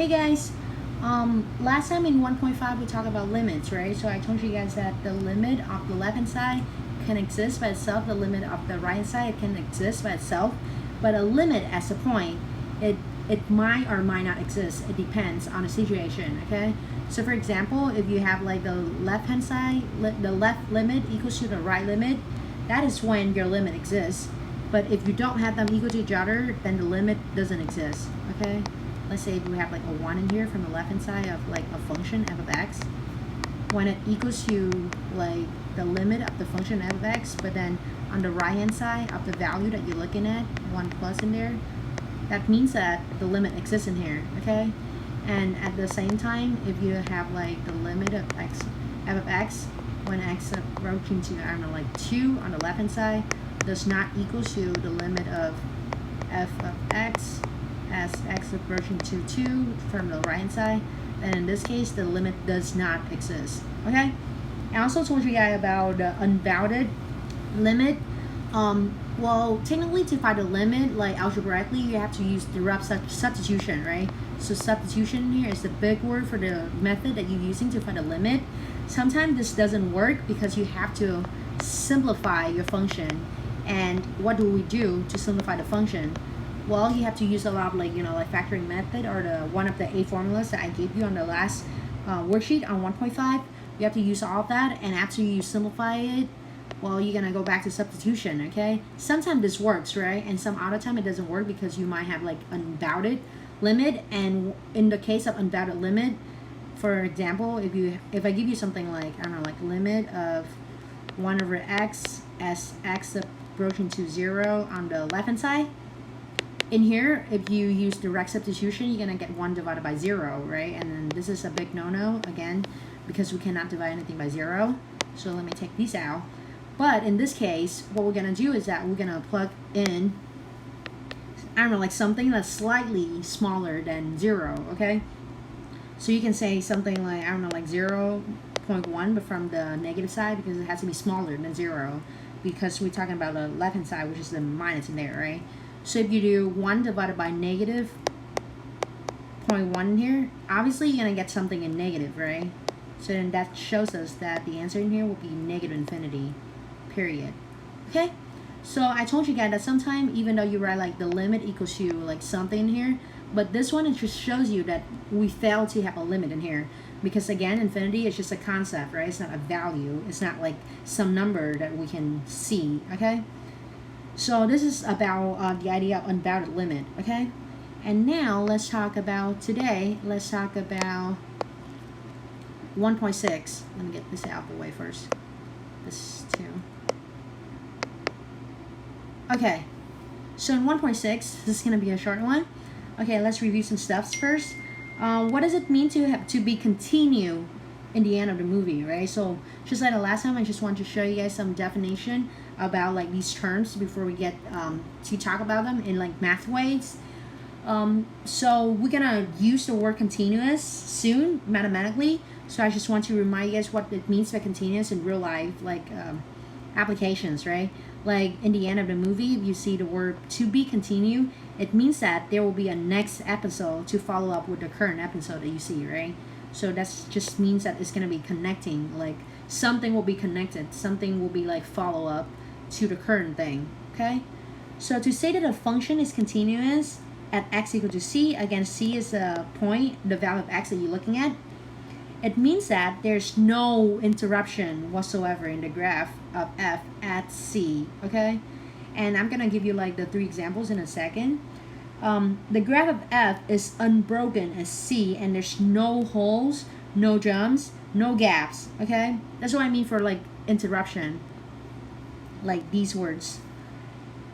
Hey guys, last time in 1.5 we talked about limits, right? So I told you guys that the limit of the left hand side can exist by itself, the limit of the right hand side can exist by itself, but a limit as a point, it might or might not exist. It depends on the situation, okay? So for example, if you have like the left hand side, the left limit equals to the right limit, that is when your limit exists. But if you don't have them equal to each other, then the limit doesn't exist, okay? Let's say if we have like a 1 in here from the left hand side of like a function f of x, when it equals to like the limit of the function f of x, but then on the right hand side of the value that you're looking at, 1 plus in there, that means that the limit exists in here, okay? And at the same time, if you have like the limit of x, f of x, when x approaching to, I don't know, like 2 on the left hand side, does not equal to the limit of f of x as x approaching to 2 from the right hand side, and in this case the limit does not exist, okay? I also told you guys about the unbounded limit. Well, technically to find the limit, like algebraically, you have to use direct substitution, right? So substitution here is the big word for the method that you're using to find the limit. Sometimes this doesn't work because you have to simplify your function. And what do we do to simplify the function? Well, you have to use a lot of like factoring method, or the one of the 8 formulas that I gave you on the last worksheet on 1.5. You have to use all of that, and after you simplify it, well, you're gonna go back to substitution, okay? Sometimes this works, right? And some other time it doesn't work because you might have like unbounded limit. And in the case of unbounded limit, for example, if I give you something like, I don't know, like limit of 1 over x as x approaching to 0 on the left hand side, in here, if you use direct substitution, you're gonna get 1 divided by 0, right? And then this is a big no-no, again, because we cannot divide anything by 0. So let me take these out. But in this case, what we're gonna do is that we're gonna plug in, I don't know, like something that's slightly smaller than 0, okay? So you can say something like, I don't know, like 0.1, but from the negative side, because it has to be smaller than 0, because we're talking about the left-hand side, which is the minus in there, right? So if you do 1 divided by negative 0.1 here, obviously you're going to get something in negative, right? So then that shows us that the answer in here will be negative infinity, period. Okay? So I told you guys that sometimes, even though you write like the limit equals to like something in here, but this one, it just shows you that we fail to have a limit in here. Because again, infinity is just a concept, right? It's not a value. It's not like some number that we can see, okay? So this is about the idea of unbounded limit, okay? And now let's talk about today. Let's talk about 1.6. Let me get this out of the way first. This too. Okay. So in 1.6, this is gonna be a short one. Okay, let's review some stuff first. What does it mean to be continue in the end of the movie, right? So just like the last time, I just want to show you guys some definition about like these terms before we get to talk about them in like math ways. So we're gonna use the word continuous soon mathematically. So I just want to remind you guys what it means by continuous in real life, like applications, right? Like in the end of the movie, if you see the word to be continue, it means that there will be a next episode to follow up with the current episode that you see, right? So that just means that it's going to be connecting, like something will be connected, something will be like follow up to the current thing, okay? So to say that a function is continuous at x equal to c, again, c is the point, the value of x that you're looking at, it means that there's no interruption whatsoever in the graph of f at c, okay? And I'm going to give you like the 3 examples in a second. The graph of f is unbroken as c, and there's no holes, no jumps, no gaps, okay? That's what I mean for like interruption, like these words.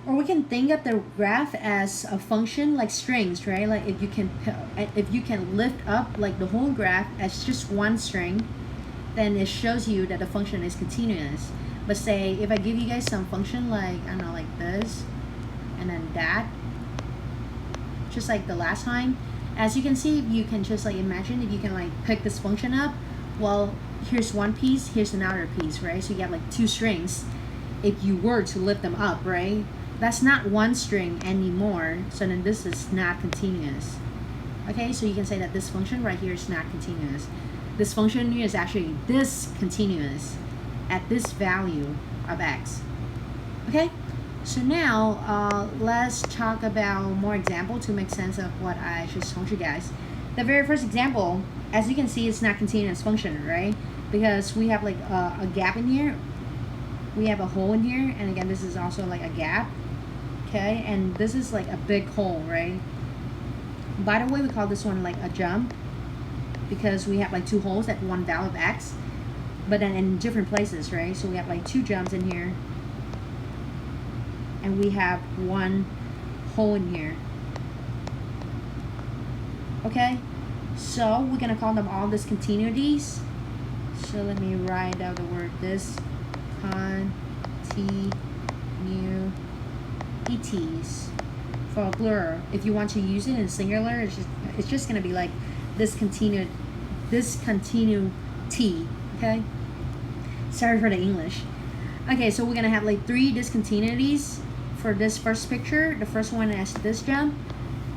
Or we can think of the graph as a function like strings, right? Like if you can lift up like the whole graph as just one string, then it shows you that the function is continuous. But say if I give you guys some function like, I don't know, like this, and then that, just like the last time, as you can see, you can just like imagine if you can like pick this function up. Well, here's one piece, here's another piece, right? So you have like 2 strings. If you were to lift them up, right? That's not one string anymore, so then this is not continuous. Okay, so you can say that this function right here is not continuous. This function here is actually discontinuous at this value of x. Okay, so now let's talk about more example to make sense of what I just told you guys. The very first example, as you can see, it's not continuous function, right? Because we have like a gap in here, we have a hole in here, and again this is also like a gap. Okay, and this is like a big hole, right? By the way, we call this one like a jump because we have like two holes at one value of x, but then in different places, right? So we have like two jumps in here, and we have one hole in here. Okay, so we're gonna call them all discontinuities. So let me write out the word discontinuities for plural. If you want to use it in singular, it's just gonna be like discontinuity. Okay, sorry for the English. Okay, so we're gonna have like three discontinuities for this first picture. The first one is this jump,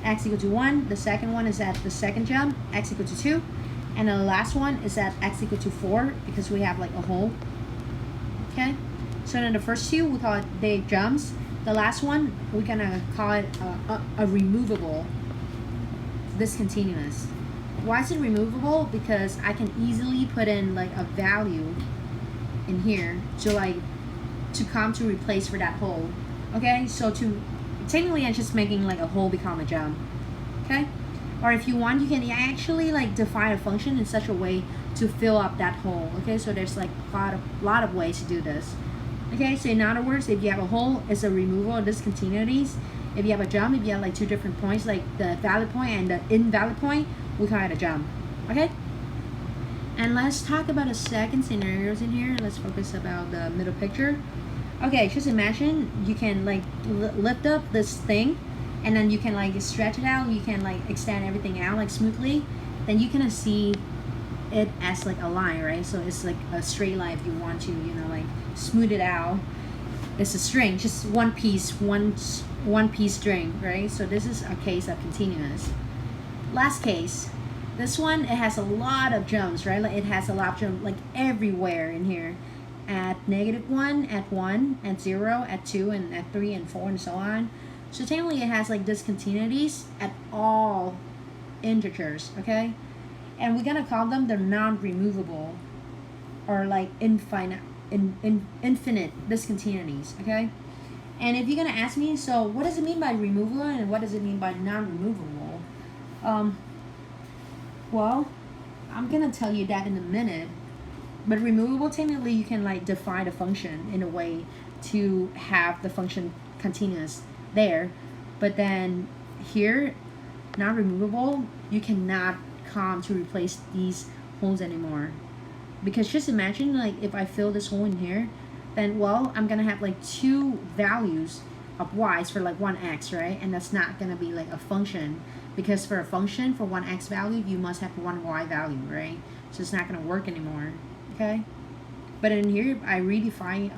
x equal to 1. The second one is at the second jump, x equal to 2. And the last one is at x equal to 4 because we have like a hole. Okay, so then the first two we call it they jumps. The last one we're gonna call it a removable discontinuous. Why is it removable? Because I can easily put in like a value in here to come to replace for that hole. Okay, so technically I'm just making like a hole become a jump. Okay, or if you want, you can actually like define a function in such a way to fill up that hole. Okay, so there's like a lot of ways to do this. Okay, so in other words, if you have a hole, it's a removal of discontinuities. If you have a jump, if you have like two different points, like the valid point and the invalid point, we call it a jump. Okay, and let's talk about the second scenarios in here. Let's focus about the middle picture. Okay, just imagine you can like lift up this thing, and then you can like stretch it out. You can like extend everything out like smoothly. Then you can see it as like a line, right? So it's like a straight line. If you want to, you know, like smooth it out, it's a string, just one piece string, right? So this is a case of continuous. Last case, this one, it has a lot of jumps, right? Like it has a lot of jumps like everywhere in here. At -1, at 1, at 0, at 2, and at 3 and 4 and so on. So technically it has like discontinuities at all integers. Okay, and we're gonna call them the non-removable or like infinite discontinuities. Okay, and if you're gonna ask me, so what does it mean by removable and what does it mean by non-removable? Well, I'm gonna tell you that in a minute. But removable, technically you can like define a function in a way to have the function continuous there, but then here, not removable, you cannot come to replace these holes anymore. Because just imagine like if I fill this hole in here, then well, I'm gonna have like two values of y's for like one x, right? And that's not gonna be like a function, because for a function for one x value you must have one y value, right? So it's not gonna work anymore. Okay, but in here I redefine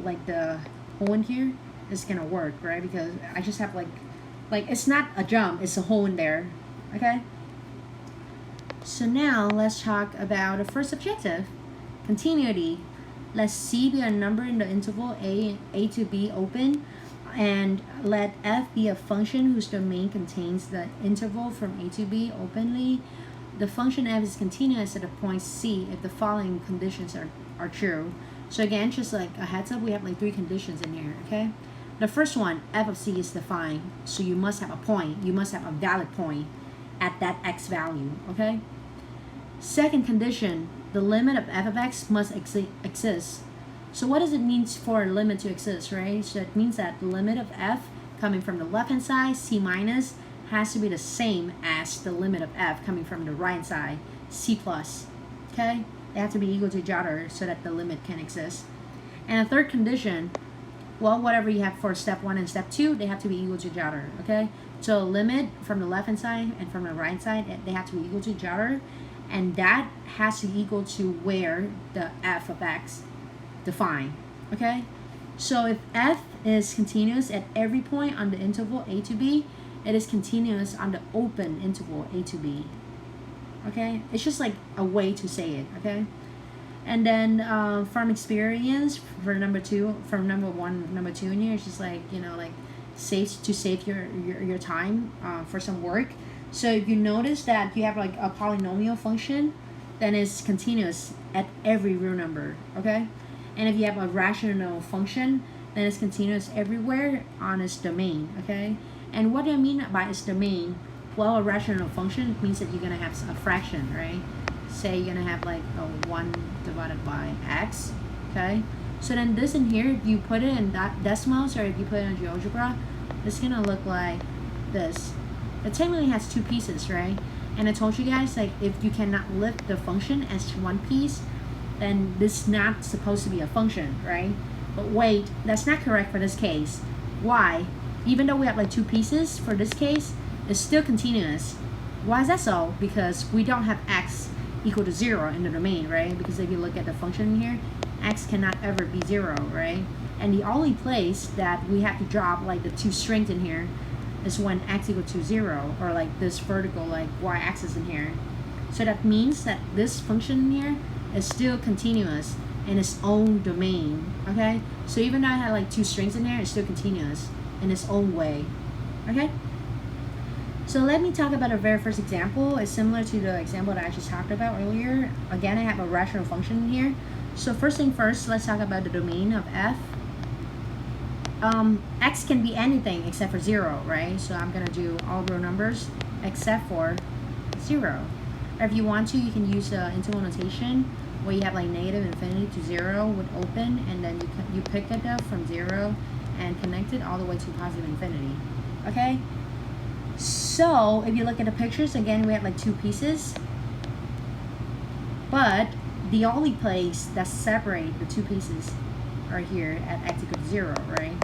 like the hole in here is gonna work, right? Because I just have like it's not a jump, it's a hole in there. Okay, so now let's talk about the first objective, continuity. Let C be a number in the interval a to b open, and let f be a function whose domain contains the interval from a to b openly. The function f is continuous at the point C if the following conditions are true. So again, just like a heads up, we have like three conditions in here. Okay, the first one, f of C is defined, so you must have a point, you must have a valid point at that x value. Okay, second condition, the limit of f of x must exist. So what does it mean for a limit to exist, right? So it means that the limit of f coming from the left hand side, C minus, has to be the same as the limit of f coming from the right side, C plus. Okay, they have to be equal to each other so that the limit can exist. And a third condition, well, whatever you have for step 1 and step 2, they have to be equal to each other. Okay, so limit from the left hand side and from the right side, they have to be equal to each other, and that has to equal to where the f of x defined. Okay, so if f is continuous at every point on the interval a to b, it is continuous on the open interval a to b. Okay, it's just like a way to say it. Okay, and then from experience for number two, from number one, number two in here, it's just like, you know, like save your time for some work. So if you notice that you have like a polynomial function, then it's continuous at every real number. Okay, and if you have a rational function, then it's continuous everywhere on its domain. Okay, and what do I mean by its domain? Well, a rational function means that you're gonna have a fraction, right? Say you're gonna have like a 1 divided by x. Okay, so then this in here, if you put it in that decimals, or if you put it in GeoGebra, it's gonna look like this. It technically has two pieces, right? And I told you guys, like, if you cannot lift the function as one piece, then this is not supposed to be a function, right? But wait, that's not correct for this case. Why? Even though we have like two pieces for this case, it's still continuous. Why is that so? Because we don't have x equal to 0 in the domain, right? Because if you look at the function here, x cannot ever be 0, right? And the only place that we have to drop like the two strings in here is when x equal to 0, or like this vertical like y-axis in here. So that means that this function in here is still continuous in its own domain. Okay, so even though I had like two strings in there, it's still continuous in its own way. Okay, so let me talk about a very first example. It's similar to the example that I just talked about earlier. Again, I have a rational function in here. So first thing first, let's talk about the domain of f. X can be anything except for 0, right? So I'm gonna do all real numbers except for 0. Or if you want to, you can use the interval notation where you have like negative infinity to 0 with open, and then you pick it up from 0 and connect it all the way to positive infinity. Okay, so if you look at the pictures, again, we have like two pieces, but the only place that separate the two pieces are here at x equal to 0, right?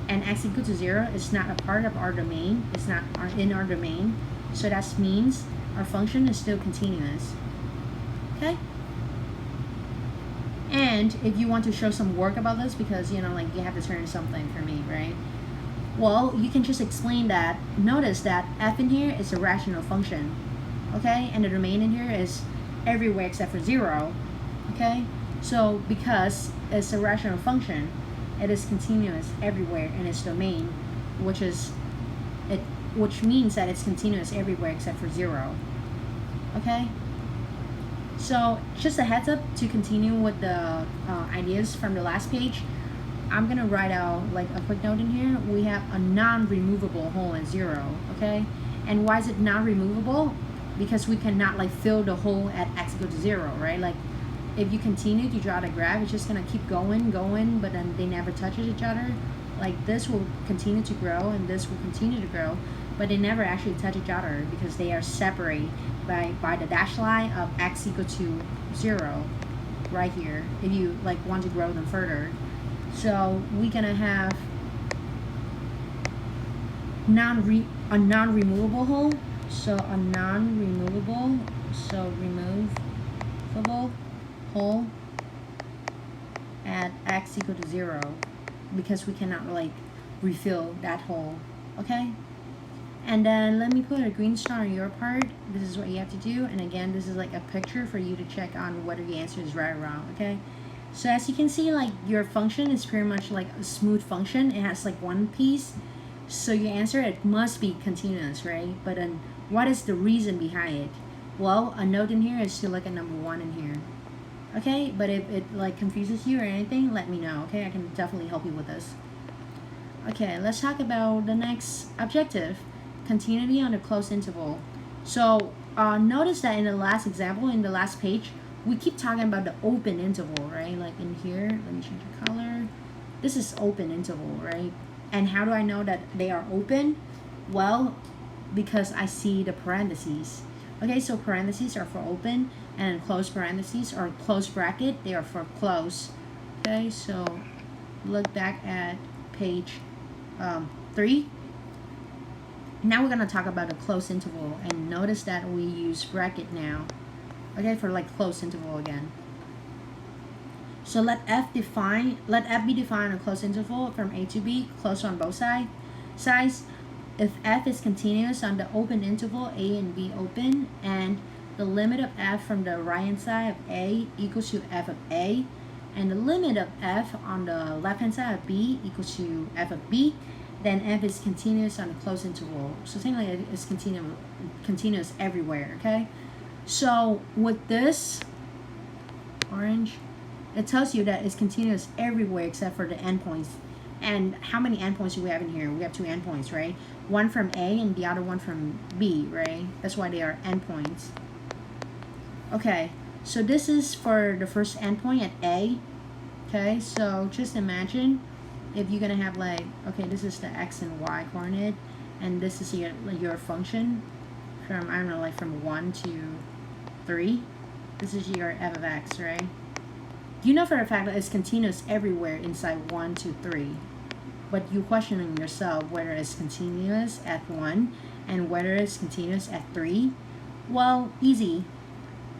And x equal to 0 is not a part of our domain. It's not in our domain, so that means our function is still continuous. Okay, and if you want to show some work about this, because you know, like, you have to turn something for me, right? Well, you can just explain that. Notice that f in here is a rational function, okay, and the domain in here is everywhere except for 0. Okay, so because it's a rational function, it is continuous everywhere in its domain, which means that it's continuous everywhere except for 0. Okay, so just a heads up to continue with the ideas from the last page. I'm gonna write out like a quick note in here. We have a non-removable hole at 0. Okay, and why is it non-removable? Because we cannot like fill the hole at x equal to 0, right? Like, if you continue to draw the graph, it's just gonna keep going, but then they never touch each other. Like, this will continue to grow and this will continue to grow, but they never actually touch each other because they are separated by the dashed line of x equal to 0 right here, if you like want to grow them further. So we're gonna have a non-removable hole. So a non-removable, so removable hole at x equal to 0, because we cannot like refill that hole. Okay, and then let me put a green star on your part. This is what you have to do, and again, this is like a picture for you to check on whether the answer is right or wrong. Okay, so as you can see, like, your function is pretty much like a smooth function. It has like one piece, so your answer, it must be continuous, right? But then what is the reason behind it? Well, a note in here is to look at number 1 in here. Okay, but if it like confuses you or anything, let me know. Okay, I can definitely help you with this. Okay, let's talk about the next objective, continuity on a closed interval. So notice that in the last example, in the last page, we keep talking about the open interval, right? Like in here, let me change the color. This is open interval, right? And how do I know that they are open? Well, because I see the parentheses. Okay, so parentheses are for open, and closed parentheses or closed bracket, they are for close. Okay, so look back at page 3. Now we're gonna talk about a closed interval, and notice that we use bracket now. Okay, for like closed interval again. So let f be defined a closed interval from a to b, closed on both sides. if f is continuous on the open interval a and b open, and the limit of f from the right hand side of a equals to f of a, and the limit of f on the left hand side of b equals to f of b, then f is continuous on the closed interval. So technically it's continuous everywhere, okay? So with this orange, it tells you that it's continuous everywhere except for the endpoints. And how many endpoints do we have in here? We have 2 endpoints, right? One from A and the other one from B, right? That's why they are endpoints. Okay, so this is for the first endpoint at A. Okay, so just imagine if you're gonna have like, okay, this is the x and y coordinate, and this is your function from, I don't know, like from 1 to 3. This is your f of x, right? You know for a fact that it's continuous everywhere inside 1 to 3, but you're questioning yourself whether it's continuous at 1 and whether it's continuous at 3. Well, easy.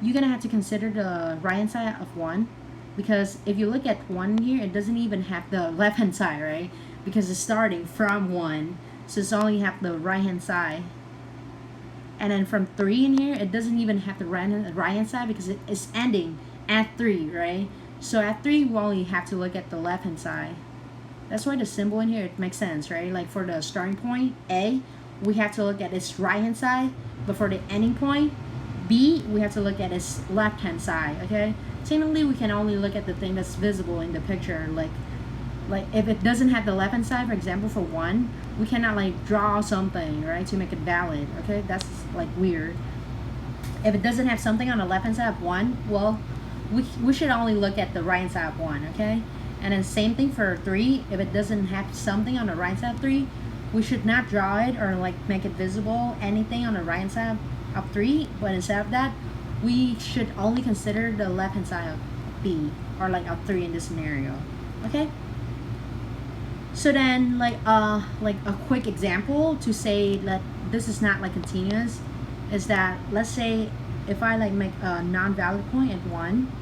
You're gonna have to consider the right hand side of 1, because if you look at 1 here, it doesn't even have the left hand side, right? Because it's starting from 1, so it's only have the right hand side. And then from 3 in here, it doesn't even have the right hand side because it is ending at 3, right? So at 3, we only have to look at the left hand side. That's why the symbol in here, it makes sense, right? Like for the starting point, A, we have to look at its right hand side, but for the ending point, B, we have to look at its left hand side, okay? Technically, we can only look at the thing that's visible in the picture. Like if it doesn't have the left hand side, for example, for 1, we cannot like draw something, right, to make it valid, okay? That's like weird. If it doesn't have something on the left hand side of 1, well, we should only look at the right hand side of 1, okay? And then same thing for 3. If it doesn't have something on the right side of 3, we should not draw it or like make it visible, anything on the right hand side of 3, but instead of that, we should only consider the left hand side of B, or like of 3 in this scenario, okay? So then like a quick example to say that this is not like continuous is that, let's say if I like make a non-valid point at 1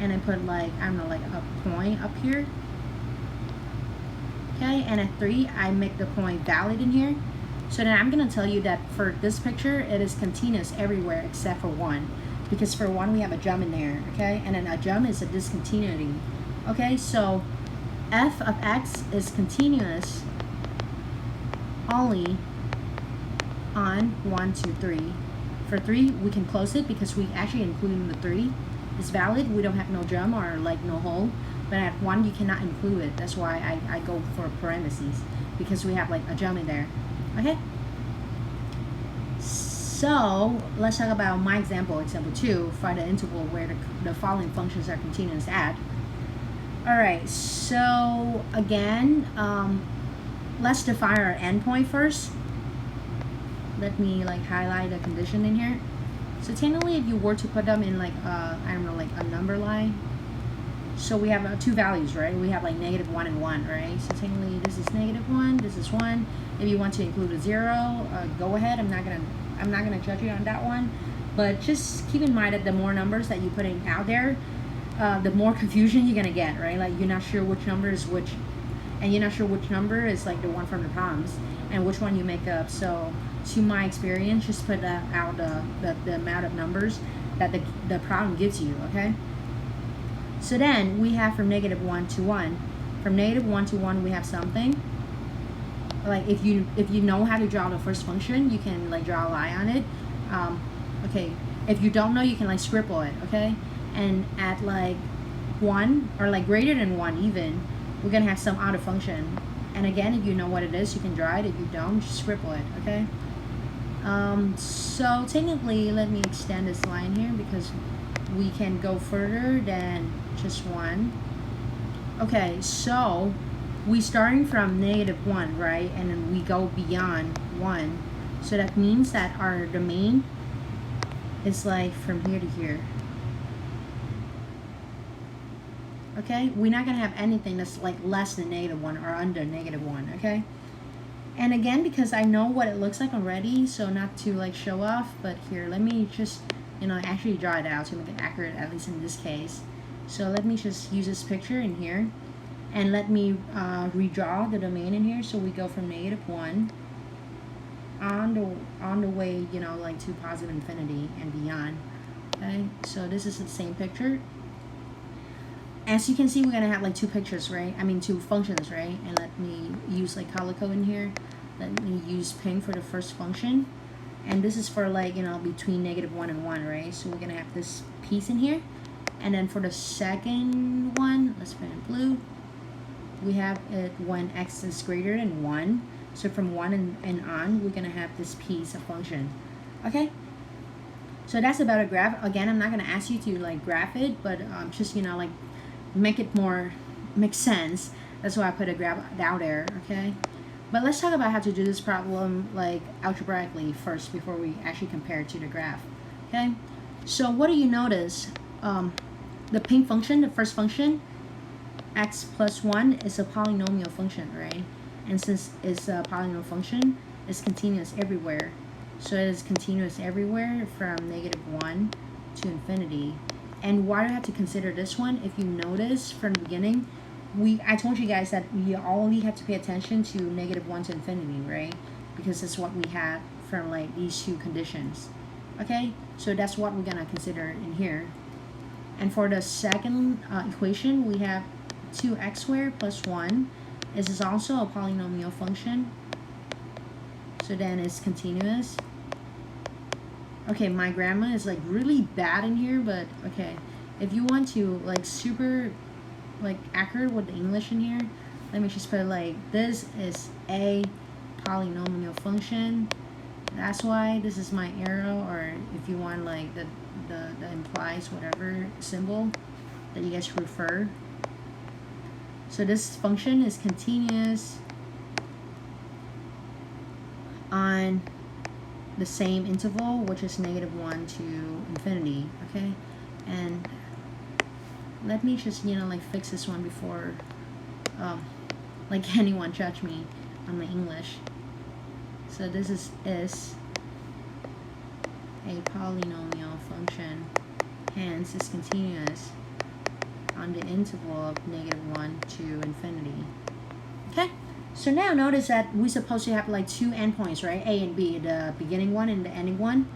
and I put like, I don't know, like a point up here, okay, and at 3 I make the point valid in here. So then I'm gonna tell you that for this picture it is continuous everywhere except for 1, because for 1 we have a jump in there, okay, and then a jump is a discontinuity, okay? So f of x is continuous only on 1, 2, 3. For 3, we can close it because we actually include the 3. It's valid. We don't have no jump or like no hole. But at 1, you cannot include it. That's why I go for parentheses, because we have like a jump in there. Okay? So let's talk about my example 2, for the interval where the following functions are continuous at. Alright, so again, let's define our endpoint first. Let me like highlight the condition in here. So technically, if you were to put them in like I don't know, like a number line, so we have 2 values, right? We have like -1 and 1, right? So technically this is -1, this is 1. If you want to include a 0, go ahead. I'm not gonna judge you on that one, but just keep in mind that the more numbers that you put in out there, the more confusion you're gonna get, right? Like you're not sure which number is which, and you're not sure which number is like the one from the prompts and which one you make up. So to my experience, just put out the amount of numbers that the problem gives you, okay? So then we have from -1 to 1. From -1 to 1, we have something like, if you know how to draw the first function, you can like draw a line on it. Okay, if you don't know, you can like scribble it, okay? And at like 1 or like greater than 1 even, we're gonna have some other function. And again, if you know what it is, you can draw it. If you don't, just scribble it, okay? So technically, let me extend this line here because we can go further than just 1. Okay, so we starting from -1, right? And then we go beyond 1. So that means that our domain is like from here to here. Okay, we're not gonna have anything that's like less than -1 or under -1, okay? And again, because I know what it looks like already, so not to like show off, but here, let me just, actually draw it out to make it accurate, at least in this case. So let me just use this picture in here, and let me redraw the domain in here. So we go from -1 on the way, you know, like to positive infinity and beyond. Okay, so this is the same picture. As you can see, we're gonna have like two pictures, right? I mean, two functions, right? And let me use like color code in here. Let me use pink for the first function, and this is for like, you know, between -1 and 1, right? So we're gonna have this piece in here, and then for the second one, let's put it in blue. We have it when x is greater than 1. So from 1 and on, we're gonna have this piece of function. Okay. So that's about a graph. Again, I'm not gonna ask you to like graph it, but just, you know, like make it more make sense. That's why I put a graph out there. Okay. But let's talk about how to do this problem like algebraically first before we actually compare it to the graph. Okay. So what do you notice? The pink function, the first function, x plus 1 is a polynomial function, right? And since it's a polynomial function, it's continuous everywhere. So it is continuous everywhere from -1 to infinity. And why do I have to consider this one? If you notice from the beginning, I told you guys that we only have to pay attention to -1 to infinity, right? Because that's what we have from like these two conditions. Okay, so that's what we're gonna consider in here. And for the second equation, we have 2x squared plus 1. This is also a polynomial function. So then it's continuous. Okay, my grammar is like really bad in here, but okay. If you want to like super like accurate with the English in here, let me just put like this is a polynomial function. That's why this is my arrow, or if you want like the implies whatever symbol that you guys prefer. So this function is continuous on the same interval, which is -1 to infinity. Okay, and let me just, you know, like fix this one before like anyone judge me on my English. So this is a polynomial function, hence it's continuous on the interval of -1 to infinity. Okay, so now notice that we're supposed to have like two endpoints, right? A and B, the beginning one and the ending one.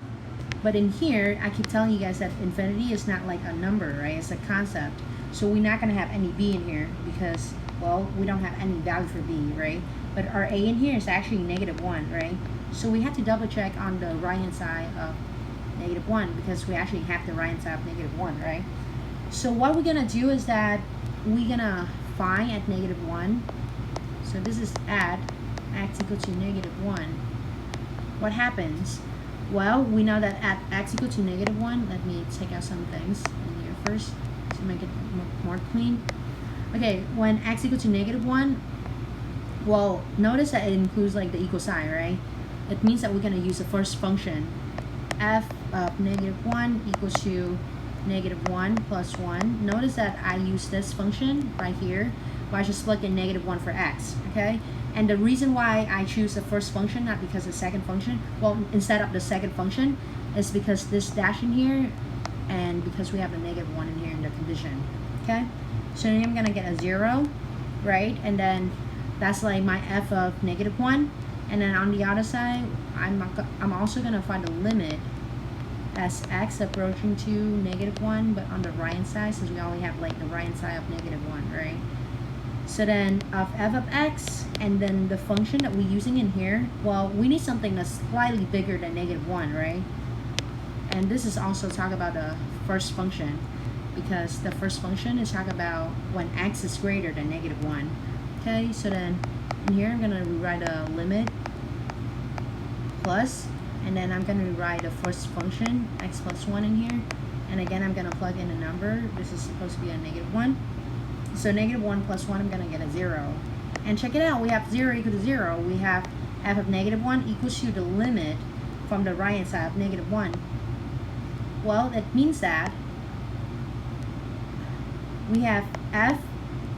But in here, I keep telling you guys that infinity is not like a number, right? It's a concept. So we're not gonna have any B in here because, well, we don't have any value for B, right? But our A in here is actually -1, right? So we have to double check on the right hand side of -1 because we actually have the right hand side of -1, right? So what we're gonna do is that we're gonna find at -1. So this is at x equal to -1. What happens? Well, we know that at x equal to -1, let me take out some things in here first to make it more clean. Okay, when x equal to -1, well, notice that it includes like the equal sign, right? It means that we're gonna use the first function, f of -1 equals to -1 plus 1. Notice that I use this function right here, where I just plug in -1 for x, okay? And the reason why I choose the first function, not because the second function, well, instead of the second function, is because this dash in here, and because we have a -1 in here in the condition, okay? So then I'm gonna get a 0, right? And then that's like my f of -1. And then on the other side, I'm also gonna find the limit as x approaching to -1, but on the right hand side, since we only have like the right hand side of -1, right? So then of f of x, and then the function that we're using in here, well, we need something that's slightly bigger than -1, right? And this is also talk about the first function, because the first function is talk about when x is greater than -1. Okay, so then in here I'm gonna rewrite a limit plus, and then I'm gonna rewrite the first function x plus 1 in here, and again I'm gonna plug in a number. This is supposed to be a -1. So -1 plus 1, I'm gonna get a 0. And check it out, we have 0 equal to 0. We have f of -1 equals to the limit from the right hand side of -1. Well, that means that we have f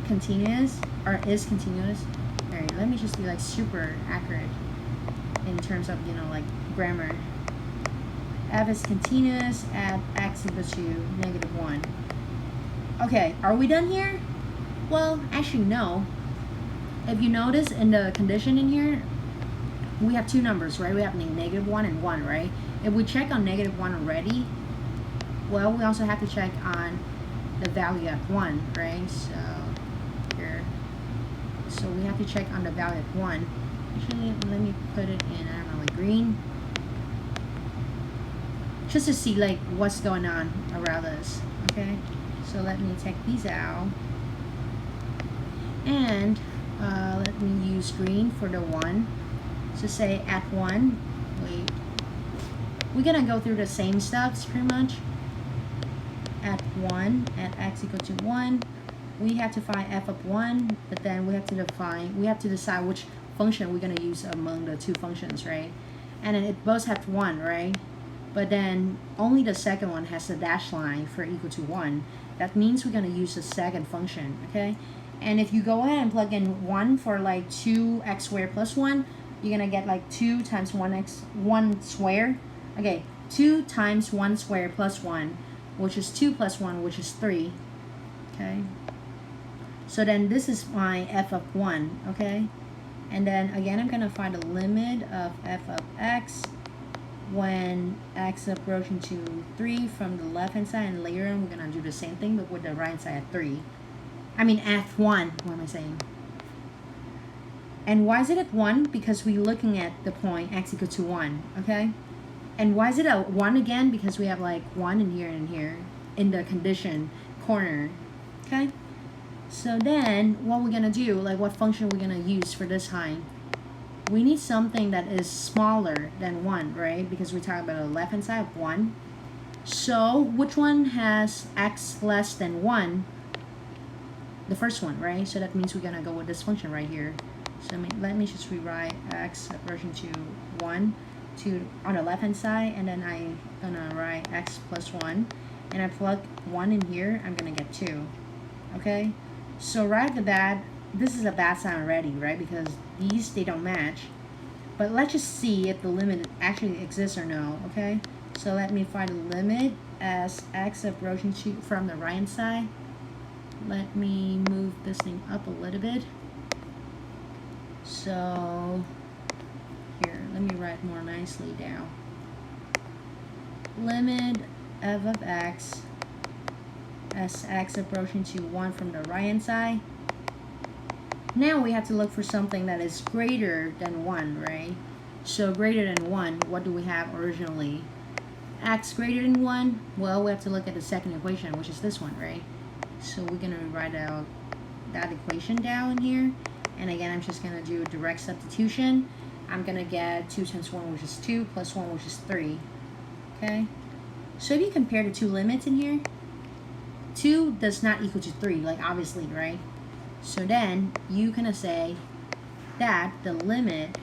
continuous, or is continuous. Alright, let me just be like super accurate in terms of, you know, like grammar. F is continuous at x equals to -1. Okay, are we done here? Well, actually no. If you notice in the condition in here, we have two numbers, right? We have negative 1 and 1, right? If we check on negative 1 already, well, we also have to check on the value at 1, right? So here, so we have to check on the value at 1. Actually, let me put it in, I don't know, like green, just to see like what's going on around us. Okay, so let me take these out, and let me use green for the 1. So say at 1, we're gonna go through the same steps pretty much. At 1, at x equal to 1, we have to find f of 1, but then we have to decide which function we're gonna use among the two functions, right? And then it both have 1, right? But then only the second one has the dash line for equal to 1. That means we're gonna use the second function, okay? And if you go ahead and plug in 1 for like 2x squared plus 1, you're gonna get like 2 times 1 squared. Okay, 2 times 1 squared plus 1, which is 2 plus 1, which is 3. Okay, so then this is my f of 1. Okay, and then again I'm gonna find the limit of f of x when x approaching to 3 from the left hand side, and later on we're gonna do the same thing but with the right hand side at 3. I mean at 1, what am I saying? And why is it at 1? Because we're looking at the point x equal to 1, okay? And why is it at 1 again? Because we have like 1 in here and here in the condition corner, okay? So then what we're gonna do, like what function we're gonna use for this time? We need something that is smaller than 1, right? Because we're talking about the left hand side of 1. So which one has x less than 1? The first one, right? So that means we're gonna go with this function right here. So let me just rewrite x approaching to 1 on the left hand side, and then I'm gonna write x plus 1, and I plug 1 in here, I'm gonna get 2. Okay, so right off the bat, this is a bad sign already, right? Because these, they don't match. But let's just see if the limit actually exists or no. Okay, so let me find the limit as x approaching to from the right hand side. Let me move this thing up a little bit. So here, let me write more nicely down. Limit f of x as x approaching to 1 from the right hand side. Now we have to look for something that is greater than 1, right? So greater than 1, what do we have originally? X greater than 1, well, we have to look at the second equation, which is this one, right? So we're gonna write out that equation down here. And again, I'm just gonna do a direct substitution. I'm gonna get 2 times 1, which is 2, plus 1, which is 3. Okay? So if you compare the two limits in here, 2 does not equal to 3, like obviously, right? So then you gonna say that the limit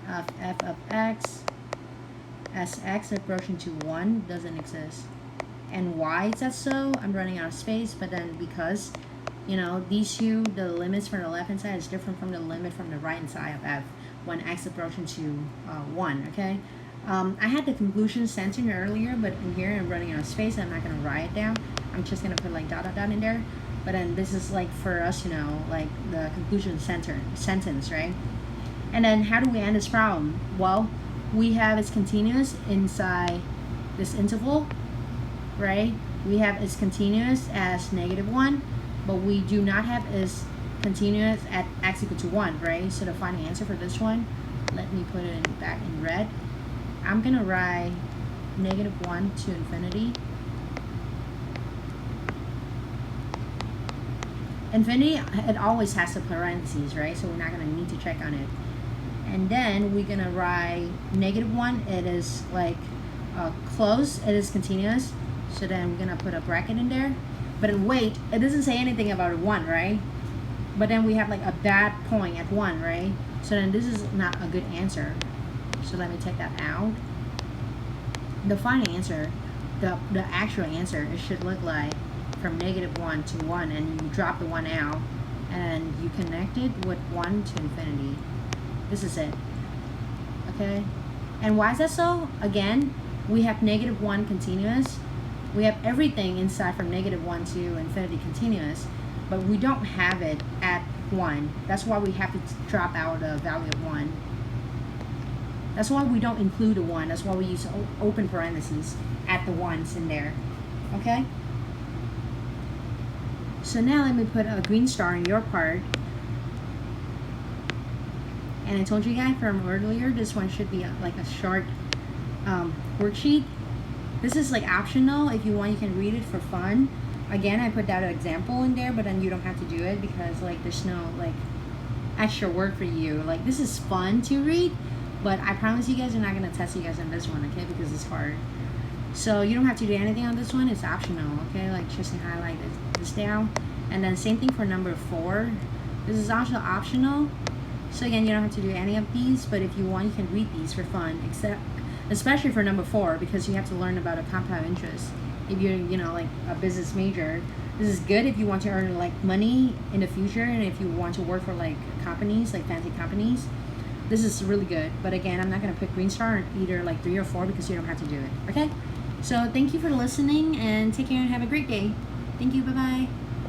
of f of x as x approaching to 1 doesn't exist. And why is that so? I'm running out of space, but then because, you know, these two, the limits from the left hand side is different from the limit from the right hand side of f when x approaching to 1, okay? I had the conclusion sentence earlier, but in here I'm running out of space. I'm not going to write it down. I'm just going to put like dot dot dot in there. But then this is like for us, you know, like the conclusion sentence, right? And then how do we end this problem? Well, we have it's continuous inside this interval, right? We have it's continuous as -1, but we do not have is continuous at x equal to 1, right? So the final answer for this one, let me put it back in red. I'm gonna write -1 to infinity. Infinity, it always has the parentheses, right? So we're not gonna need to check on it. And then we're gonna write -1. It is like close. It is continuous. So then we're gonna put a bracket in there. But then wait, it doesn't say anything about a 1, right? But then we have like a bad point at 1, right? So then this is not a good answer. So let me take that out. The final answer, the actual answer, it should look like from -1 to 1, and you drop the 1 out, and you connect it with 1 to infinity. This is it. Okay? And why is that so? Again, we have -1 continuous. We have everything inside from -1 to infinity continuous, but we don't have it at 1. That's why we have to drop out the value of 1. That's why we don't include a 1. That's why we use open parentheses at the ones in there. Okay? So now let me put a green star in your part. And I told you guys from earlier, this one should be like a short worksheet. This is like optional. If you want, you can read it for fun. Again, I put that example in there, but then you don't have to do it because like there's no like extra work for you. Like this is fun to read, but I promise you guys, I'm not gonna test you guys on this one, okay? Because it's hard. So you don't have to do anything on this one. It's optional, okay? Like just highlight this down, and then same thing for number 4. This is also optional. So again, you don't have to do any of these, but if you want, you can read these for fun. Especially for number 4, because you have to learn about a compound interest. If you're, you know, like a business major, this is good if you want to earn like money in the future, and if you want to work for like companies, like fancy companies. This is really good. But again, I'm not gonna put green star on either like 3 or 4 because you don't have to do it. Okay? So thank you for listening, and take care and have a great day. Thank you. Bye bye.